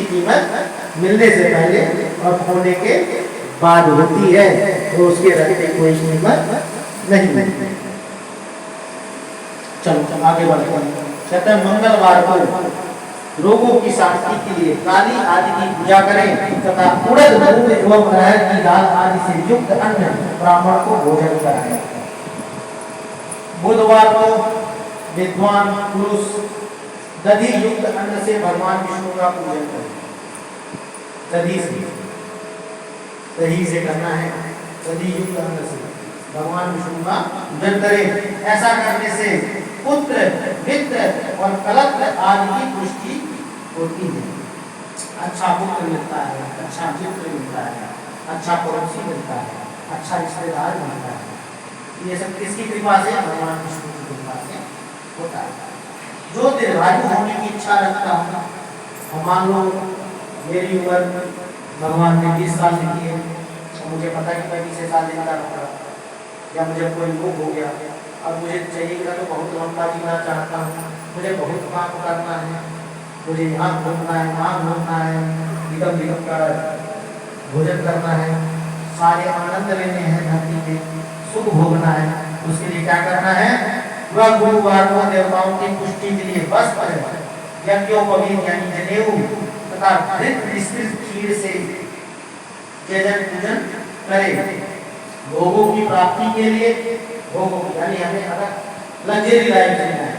उसकी कीमत मिलने से पहले और खोने के बाद होती है, तो उसके रहते कोई कीमत नहीं। चलो आगे बढ़ते हैं। कहते हैं मंगलवार को रोगों की शांति के लिए काली आदि की पूजा करें तथा उड़द मूंग एवं अरहर की दाल आदि से युक्त अन्न ब्राह्मण को भोजन कराएं। बुधवार को विद्वान पुरुष दधि युक्त अन्न से भगवान विष्णु का पूजन करें। दही से करना है, दधि युक्त अन्न से भगवान विष्णु का पूजन करें। ऐसा करने से पुत्र वित्त और कलत्र आदि की पुष्टि होती है। अच्छा पुत्र मिलता है, अच्छा मित्र मिलता है, अच्छा पड़ोसी मिलता है, अच्छा रिश्तेदार मिलता है। ये सब किसकी कृपा से? भगवान विष्णु की कृपा से होता है। जो दीर्घायु होने की इच्छा रखता है, मान लो मेरी उम्र भगवान ने 20 साल लिखी है, तो मुझे पता कि मैं 20 साल जिंदा रहूंगा, या मुझे कोई रोग हो गया, अब मुझे चाहिएगा तो बहुत लंबा जीना चाहता हूँ, मुझे बहुत काम करना है, मुझे यहाँ घूमना है, वहाँ घूमना है, निगम निगम का भोजन करना है, सारे आनंद लेने हैं, धरती में सुख भोगना है। उसके लिए क्या करना है? वह गुरुवार को देवताओं की पुष्टि के लिए बस पर यज्ञोपवीत यानी जनेऊ तथा घृत मिश्रित खीर से जजन पूजन करे। भोगों की प्राप्ति के लिए भोगों यानी हमें अगर लग्जरी लाइफ जीना है,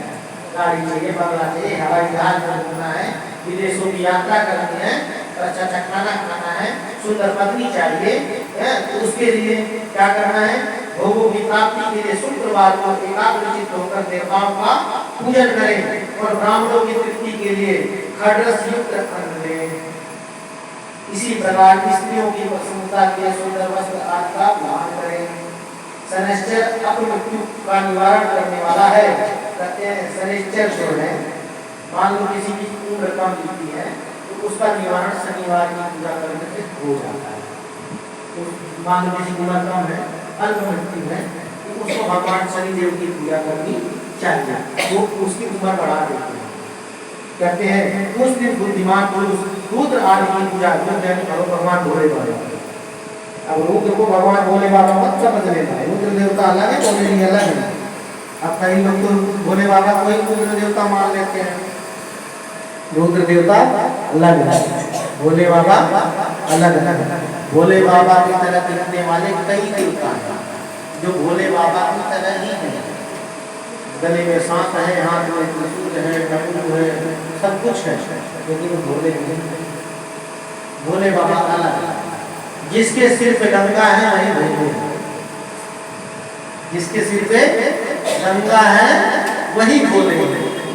गाड़ी चाहिए, बंगला चाहिए, हवाई जहाज में घूमना है, विदेशों की यात्रा करनी है, अच्छा अच्छा खाना खाना है, सुंदर पत्नी चाहिए, तो उसके लिए क्या करना है? भोगों की प्राप्ति के लिए शुक्रवार को एकाग्रचित होकर देवताओं का पूजन करें और ब्राह्मणों की तृप्ति के लिए खड्रस युक्त अन्न लें। इसी प्रकार स्त्रियों की प्रसन्नता के लिए सुंदर वस्त्र आदि का दान करें। शनिश्चर अपमृत्यु का निवारण करने वाला है। कहते हैं शनिश्चर जो है, मान लो किसी की उम्र कम बीती है तो उसका निवारण शनिवार की पूजा करने से हो जाता है। तो मान लो किसी की उम्र कम है, अल्प मृत्यु है, तो उसको भगवान शनिदेव की पूजा करनी चाहिए, वो उसकी उम्र बढ़ा देते हैं। कहते हैं उस दिन बुद्धिमान पुरुष रुद्र आदि की पूजा करो, भगवान भोले बाबा। अब रुद्र को भगवान भोले बाबा मत समझ लेना है, रुद्र देवता अलग है, भोले जी अलग है। अब कई लोग तो भोले बाबा को ही रुद्र देवता मान लेते हैं। रुद्र देवता अलग है, भोले बाबा अलग है। भोले बाबा की तरह दिखने वाले कई देवता हैं जो भोले बाबा की तरह ही है। गले में सांप है, हाथ में त्रिशूल है, डमरू है, सब कुछ है, लेकिन भोले नहीं है। भोले बाबा अलग है। जिसके सिर पे गंगा है वही भोले है, जिसके सिर पे गंगा है वही भोले।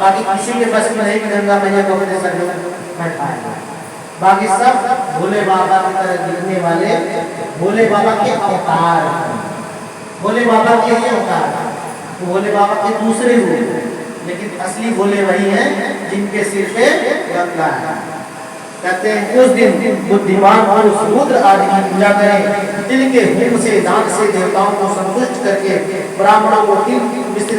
बाकी किसी के बस में नहीं कि गंगा मैया को अपने सर में बैठाएगा। बाकी सब भोले बाबा की तरह दिखने वाले भोले बाबा के अवतार, भोले बाबा के ही अवतार, भोले बाबा के दूसरे रूप, लेकिन असली भोले वही हैं जिनके सिर पे गंगा है। कहते हैं उस दिन बुद्धिमान पुरुष रुद्र आदि की पूजा करें, तिल के होम से दान से देवताओं को संतुष्ट करके ब्राह्मणों को तिल